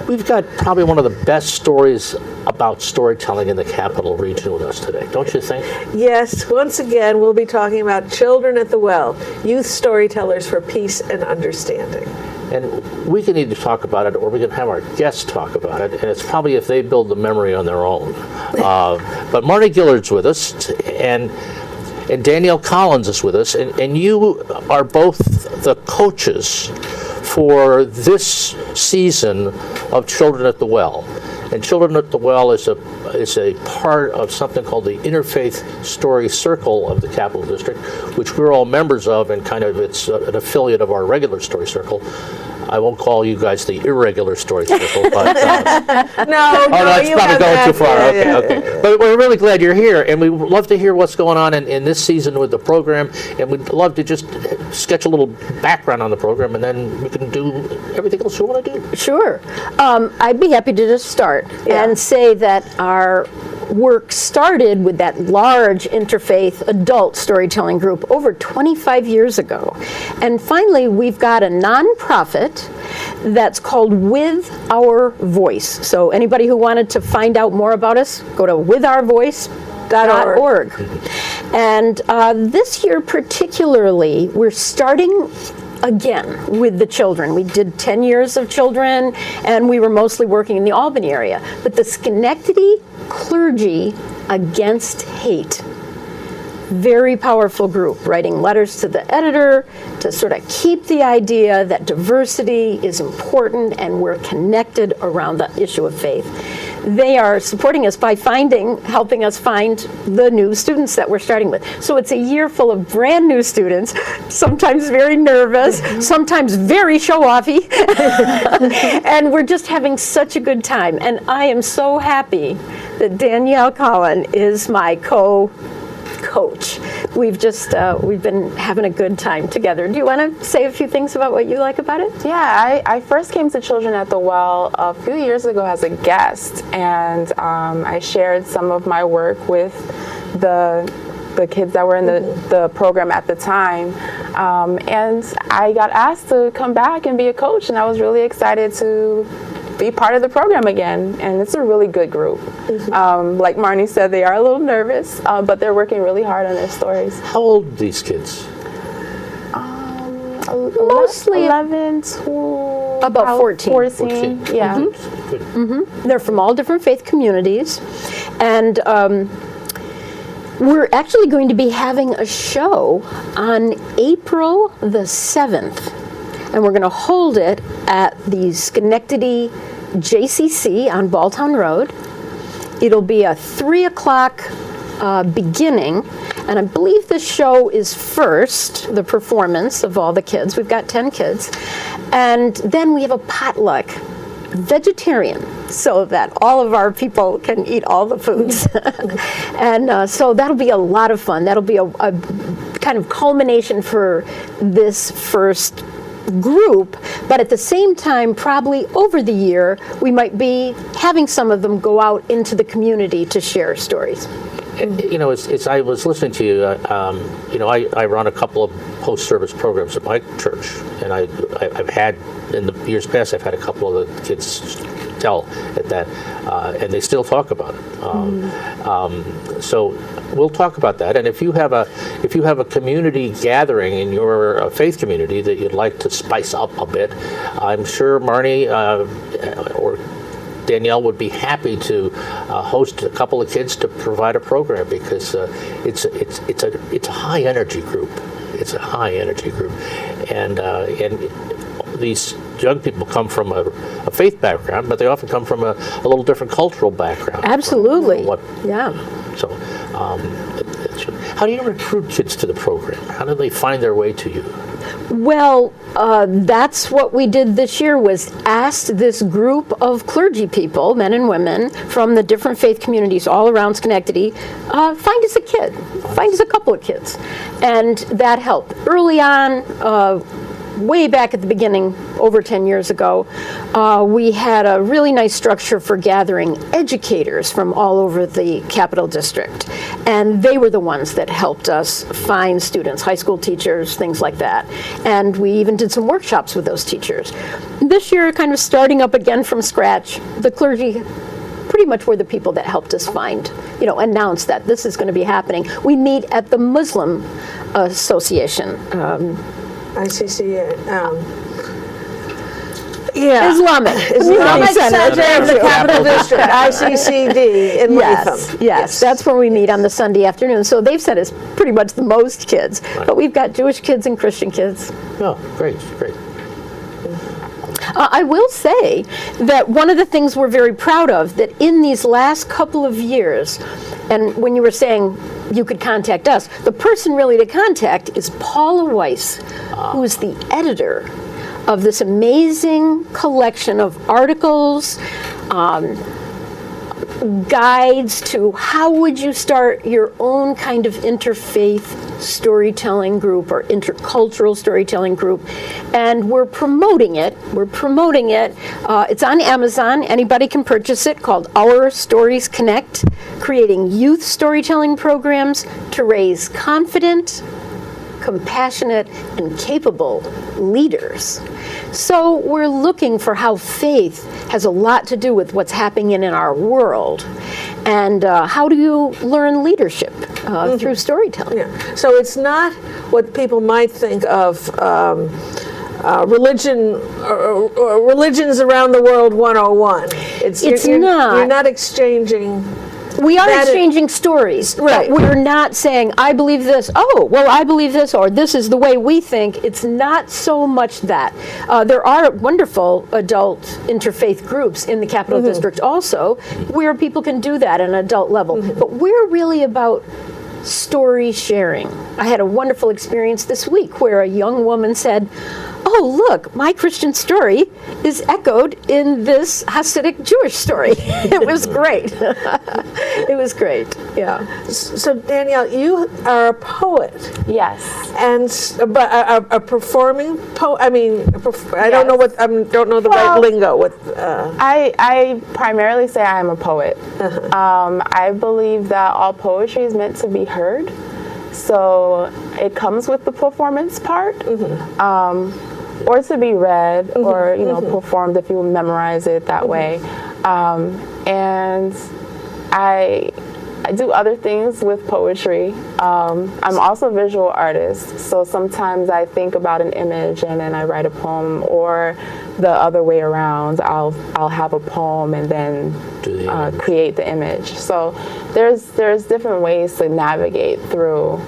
We've got probably one of the best stories about storytelling in the Capital Region with us today, don't you think? Yes, once again, we'll be talking about Children at the Well, youth storytellers for peace and understanding. And we can either talk about it or we can have our guests talk about it, and it's probably if they build the memory on their own. But Marnie Gillard's with us, and Danielle Collins is with us, and you are both the coaches for this season of Children at the Well. And Children at the Well is a part of something called the Interfaith Story Circle of the Capital District, which we're all members of, and kind of it's an affiliate of our regular story circle. I won't call you guys the irregular story circle, but No, that's you probably have going that. too far. Yeah, Okay. But we're really glad you're here, and we would love to hear what's going on in this season with the program, and we'd love to just sketch a little background on the program, and then we can do everything else you want to do. Sure. I'd be happy to just start and say that our work started with that large interfaith adult storytelling group over 25 years ago. And finally, we've got a nonprofit that's called With Our Voice. So anybody who wanted to find out more about us, go to withourvoice.org. And this year particularly, we're starting again with the children. We did 10 years of children, and we were mostly working in the Albany area. But the Schenectady Clergy Against Hate, very powerful group, writing letters to the editor to sort of keep the idea that diversity is important and we're connected around the issue of faith. They are supporting us by helping us find the new students that we're starting with. So it's a year full of brand new students, sometimes very nervous, sometimes very show-offy, and we're just having such a good time. And I am so happy that Danielle Collin is my coach. We've been having a good time together. Do you want to say a few things about what you like about it? Yeah, I first came to Children at the Well a few years ago as a guest, and I shared some of my work with the kids that were in the program at the time, and I got asked to come back and be a coach, and I was really excited to be part of the program again, and it's a really good group. Like Marnie said, they are a little nervous, but they're working really hard on their stories. How old are these kids? Mostly 11 to about 14. 14. Yeah. They're from all different faith communities, and we're actually going to be having a show on April the 7th, and we're going to hold it at the Schenectady JCC on Balltown Road. It'll be a 3 o'clock beginning, and I believe the show is first, the performance of all the kids. We've got 10 kids. And then we have a potluck, vegetarian, so that all of our people can eat all the foods. And so that'll be a lot of fun. That'll be a kind of culmination for this first group, but at the same time, probably over the year, we might be having some of them go out into the community to share stories. You know, I was listening to you. You know, I run a couple of post-service programs at my church, and I've had in the years past. I've had a couple of the kids tell at that, and they still talk about it. So we'll talk about that. And if you have a community gathering in your faith community that you'd like to spice up a bit, I'm sure Marnie or Danielle would be happy to host a couple of kids to provide a program, because it's a high energy group. It's a high energy group, and these young people come from a faith background, but they often come from a little different cultural background. Absolutely. Yeah. So, how do you recruit kids to the program? How do they find their way to you? Well, that's what we did this year, was asked this group of clergy people, men and women, from the different faith communities all around Schenectady, find us a kid, find us a couple of kids. And that helped. Early on, way back at the beginning, over 10 years ago, we had a really nice structure for gathering educators from all over the Capital District. And they were the ones that helped us find students, high school teachers, things like that. And we even did some workshops with those teachers. This year, kind of starting up again from scratch, the clergy pretty much were the people that helped us find, announce that this is going to be happening. We meet at the Muslim Association. ICC. Islamic Center of the Capital District, ICCD in Latham. Yes, that's where we meet on the Sunday afternoon. So they've said it's pretty much the most kids, but we've got Jewish kids and Christian kids. Oh, great. I will say that one of the things we're very proud of, that in these last couple of years, and when you were saying you could contact us, the person really to contact is Paula Weiss, who is the editor of this amazing collection of articles, guides to how would you start your own kind of interfaith storytelling group or intercultural storytelling group, and we're promoting it. It's on Amazon. Anybody can purchase it, called Our Stories Connect, creating youth storytelling programs to raise confident, compassionate, and capable leaders. So we're looking for how faith has a lot to do with what's happening in our world. And how do you learn leadership through storytelling? Yeah. So it's not what people might think of religions around the world 101. You're not. You're not exchanging. We are exchanging stories. Right. But we're not saying, I believe this, oh, well, I believe this, or this is the way we think. It's not so much that. There are wonderful adult interfaith groups in the Capital District also, where people can do that at an adult level. But we're really about story sharing. I had a wonderful experience this week where a young woman said, oh, look, my Christian story is echoed in this Hasidic Jewish story. It was great. It was great, yeah. So, Danielle, you are a poet. Yes. But a performing poet. I mean, I don't know the right lingo. I primarily say I am a poet. I believe that all poetry is meant to be heard, so it comes with the performance part, or to be read, or performed if you memorize it that way. And I do other things with poetry. I'm also a visual artist, so sometimes I think about an image and then I write a poem, or the other way around. I'll have a poem and then create the image. So there's different ways to navigate through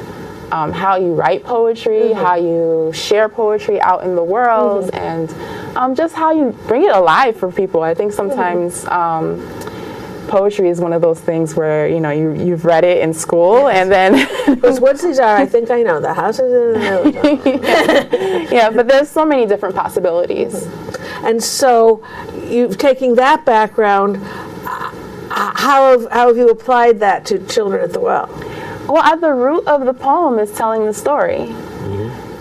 how you write poetry, how you share poetry out in the world, and just how you bring it alive for people. I think sometimes poetry is one of those things where you've read it in school, and then what's these are? I think I know the houses. Yeah, but there's so many different possibilities. And so, you've taken that background. How have you applied that to Children at the Well? Well, at the root of the poem is telling the story,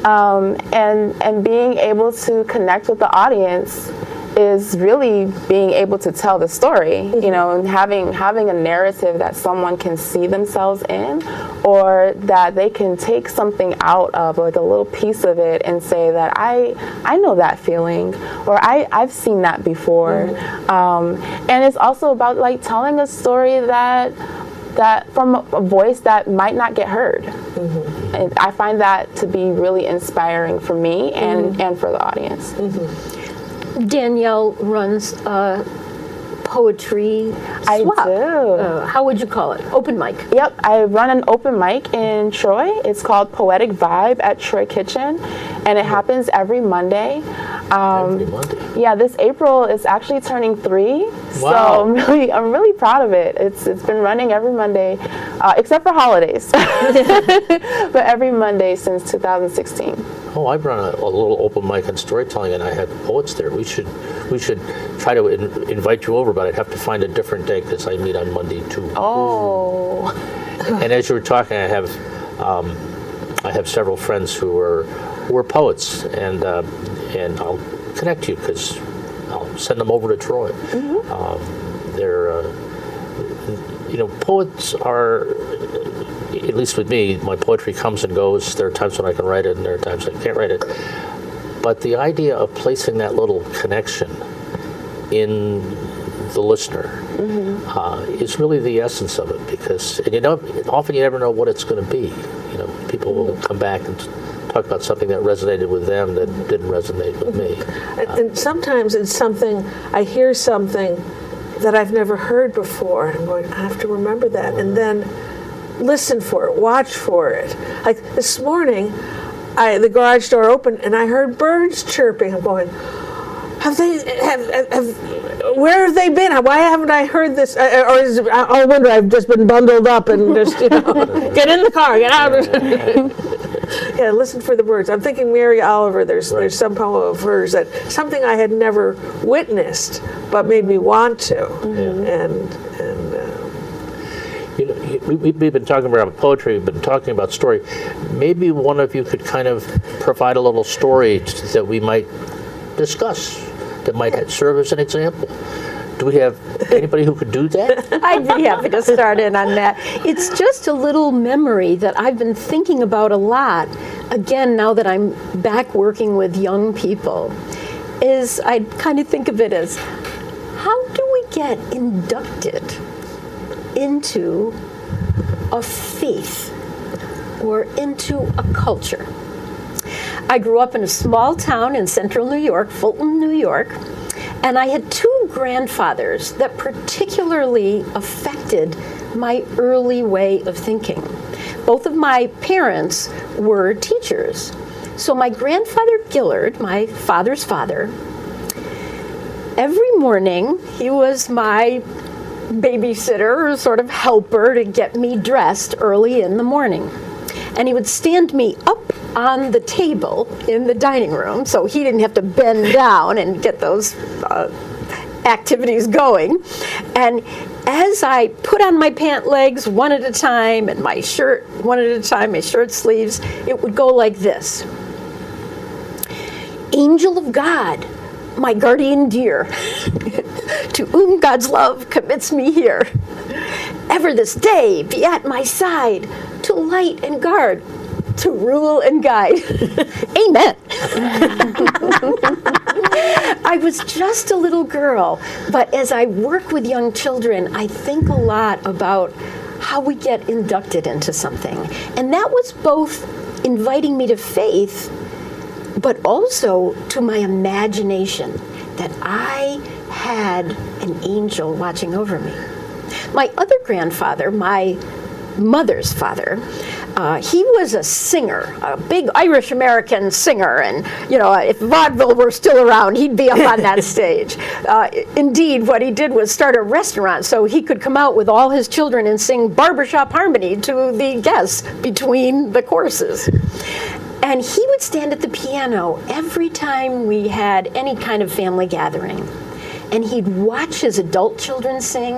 and being able to connect with the audience is really being able to tell the story, and having a narrative that someone can see themselves in, or that they can take something out of, like a little piece of it, and say that I know that feeling, or I've seen that before. And it's also about like telling a story that from a voice that might not get heard. And I find that to be really inspiring for me and for the audience. Danielle runs a poetry swap. I do. How would you call it? Open mic. Yep, I run an open mic in Troy. It's called Poetic Vibe at Troy Kitchen, and it happens every Monday. Every Monday. Yeah, this April is actually turning 3. Wow. So I'm really proud of it. It's been running every Monday, except for holidays, but every Monday since 2016. Oh, I've run a little open mic on storytelling, and I had poets there. We should try to invite you over, but I'd have to find a different day because I meet on Monday too. Oh. And as you were talking, I have several friends who are who are poets, and I'll connect you because I'll send them over to Troy. They're, poets are, at least with me, my poetry comes and goes. There are times when I can write it, and there are times I can't write it. But the idea of placing that little connection in the listener is really the essence of it, because often you never know what it's going to be. People will come back and talk about something that resonated with them that didn't resonate with me. And sometimes it's something, I hear something that I've never heard before, and I'm going, I have to remember that, and then listen for it, watch for it. Like this morning, the garage door opened and I heard birds chirping. I'm going, where have they been? Why haven't I heard this? I wonder, I've just been bundled up and just, get in the car, get out. Yeah, listen for the birds. I'm thinking Mary Oliver, there's some poem of hers that something I had never witnessed, but made me want to. We've been talking about poetry, we've been talking about story. Maybe one of you could kind of provide a little story that we might discuss, that might serve as an example. Do we have anybody who could do that? I'd be happy to start in on that. It's just a little memory that I've been thinking about a lot, again, now that I'm back working with young people, is I kind of think of it as, how do we get inducted into a faith or into a culture? I grew up in a small town in central New York, Fulton, New York, and I had two grandfathers that particularly affected my early way of thinking. Both of my parents were teachers. So my grandfather Gillard, my father's father, every morning he was my babysitter, sort of helper to get me dressed early in the morning. And he would stand me up on the table in the dining room, so he didn't have to bend down and get those activities going. And as I put on my pant legs one at a time and my shirt one at a time, my shirt sleeves, it would go like this. Angel of God, my guardian dear, to whom God's love commits me here, ever this day be at my side, to light and guard, to rule and guide. Amen. I was just a little girl, but as I work with young children, I think a lot about how we get inducted into something. And that was both inviting me to faith, but also to my imagination that I had an angel watching over me. My other grandfather, my mother's father, he was a singer, a big Irish-American singer, and if vaudeville were still around, he'd be up on that stage. Indeed, what he did was start a restaurant so he could come out with all his children and sing barbershop harmony to the guests between the courses. And he would stand at the piano every time we had any kind of family gathering. And he'd watch his adult children sing,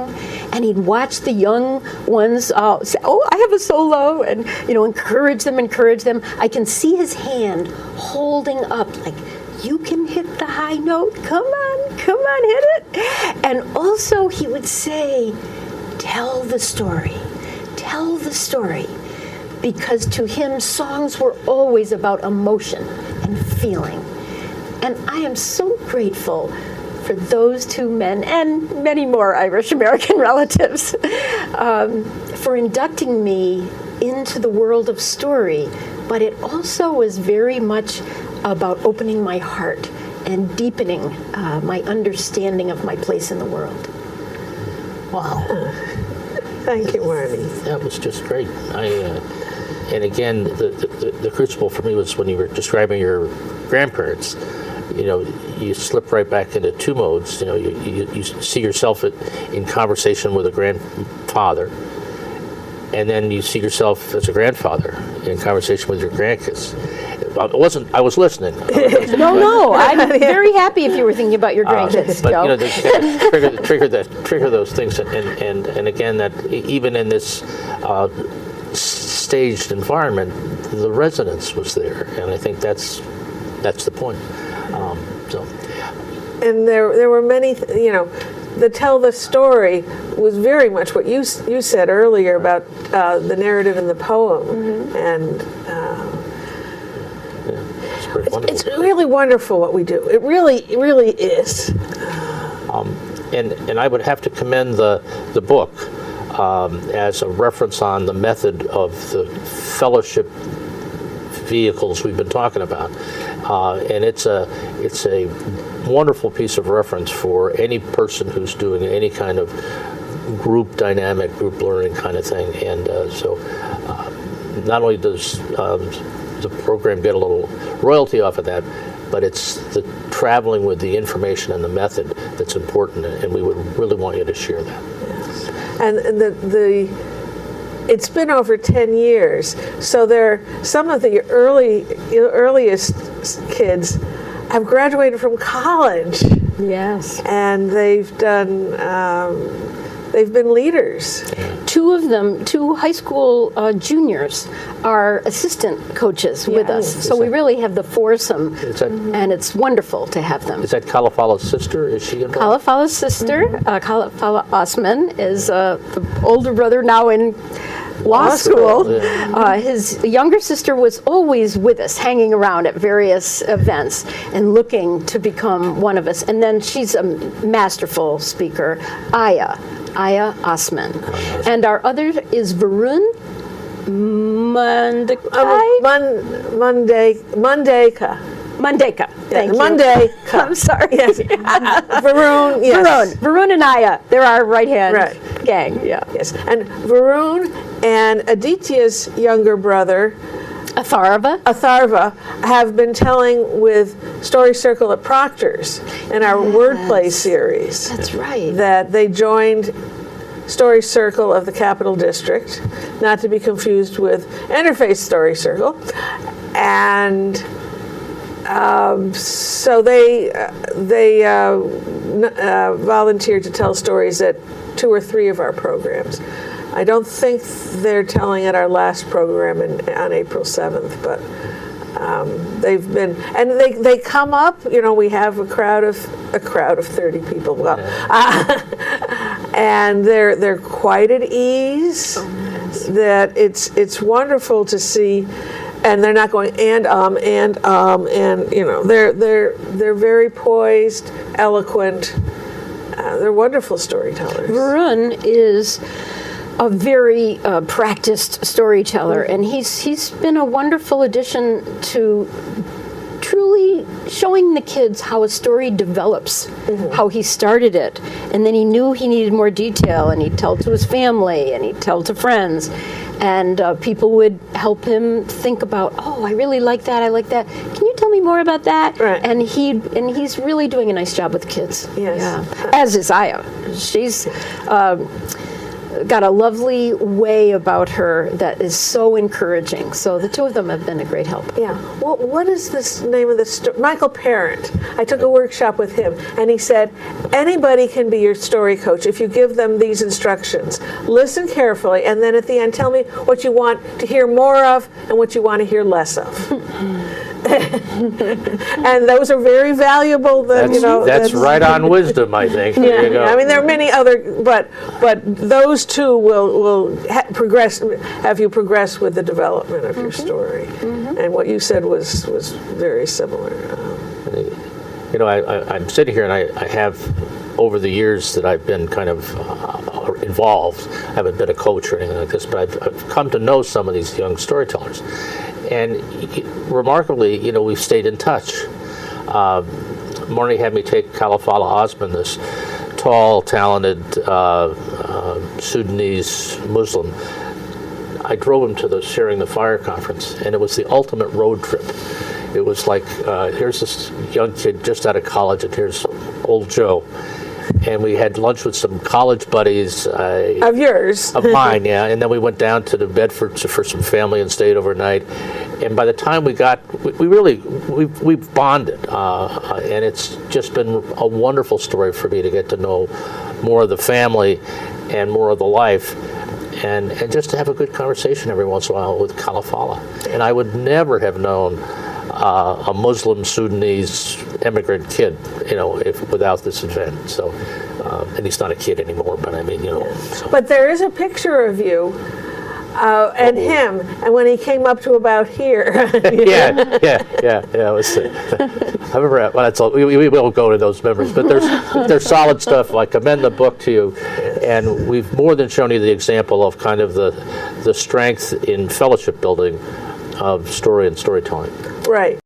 and he'd watch the young ones say, oh, I have a solo, and encourage them. I can see his hand holding up like, you can hit the high note, come on, hit it. And also he would say, tell the story. Because to him, songs were always about emotion and feeling. And I am so grateful for those two men and many more Irish-American relatives for inducting me into the world of story. But it also was very much about opening my heart and deepening my understanding of my place in the world. Wow. Thank you, Marnie. That was just great. And again, the crucible for me was when you were describing your grandparents. You slip right back into two modes. You see yourself in conversation with a grandfather, and then you see yourself as a grandfather in conversation with your grandkids. I was listening. No, I'm very happy if you were thinking about your grandkids. But trigger those things, and again, that even in this staged environment, the resonance was there, and I think that's the point. So. And there were many, the tell the story was very much what you said earlier about the narrative in the poem, and it's really wonderful what we do. It really is. And I would have to commend the book as a reference on the method of the fellowship vehicles we've been talking about, and it's a wonderful piece of reference for any person who's doing any kind of group dynamic, group learning kind of thing. And so not only does the program get a little royalty off of that, but it's the traveling with the information and the method that's important, and we would really want you to share that. And it's been over 10 years, so some of the earliest kids have graduated from college. Yes. And they've been leaders. Two of them, two high school juniors, are assistant coaches with us. So we really have the foursome, and it's wonderful to have them. Is that Kalafala's sister? Is she involved? Kalafala's sister, Kalafala Osman, is the older brother now in law school. His younger sister was always with us, hanging around at various events and looking to become one of us. And then she's a masterful speaker, Aya Osman. And our other is Varun Mandeka. Thank you. Mandeka. I'm sorry. Yes. Varun. Yes. Varun and Aya. They're our right-hand gang. Yeah. Yes. And Varun and Aditya's younger brother, Atharva, have been telling with Story Circle at Proctor's in our wordplay series. That's right. That they joined Story Circle of the Capital District, not to be confused with Interfaith Story Circle, and so they volunteered to tell stories at 2 or 3 of our programs. I don't think they're telling at our last program on April 7th, but they've been, and they come up. We have a crowd of 30 people. Well, and they're quite at ease. That it's wonderful to see. And they're not going and they're very poised, eloquent. They're wonderful storytellers. Varun is a very practiced storyteller, and he's been a wonderful addition to truly showing the kids how a story develops, how he started it, and then he knew he needed more detail, and he'd tell to his family, and he'd tell to friends, and people would help him think about, oh, I really like that, I like that. Can you tell me more about that? Right. And he's really doing a nice job with kids. Yes. Yeah. As is Aya. She's got a lovely way about her that is so encouraging. So the two of them have been a great help. Yeah. Well, what is this name of the story? Michael Parent. I took a workshop with him, and he said, anybody can be your story coach if you give them these instructions. Listen carefully, and then at the end, tell me what you want to hear more of and what you want to hear less of. And those are very valuable. That's right on wisdom, I think. There you go. I mean, there are many other, but those two will have you progress with the development of your story. And what you said was very similar. I'm sitting here, and I have, over the years that I've been kind of involved, I haven't been a coach or anything like this, but I've come to know some of these young storytellers. And remarkably, we've stayed in touch. Morning had me take Kalafala Osman, this tall, talented Sudanese Muslim. I drove him to the Sharing the Fire conference, and it was the ultimate road trip. It was like, here's this young kid just out of college, and here's old Joe. And we had lunch with some college buddies. Of yours? Of mine, yeah. And then we went down to New Bedford for some family and stayed overnight. And by the time we've bonded. And it's just been a wonderful story for me to get to know more of the family and more of the life. and just to have a good conversation every once in a while with Kalafala. And I would never have known a Muslim Sudanese immigrant kid, without this event. So, and he's not a kid anymore, but I mean, So. But there is a picture of you and him, and when he came up to about here. Yeah. It was, I remember. Well, that's all. We won't go into those memories, but there's solid stuff. I commend the book to you, and we've more than shown you the example of kind of the strength in fellowship building of story and storytelling. Right.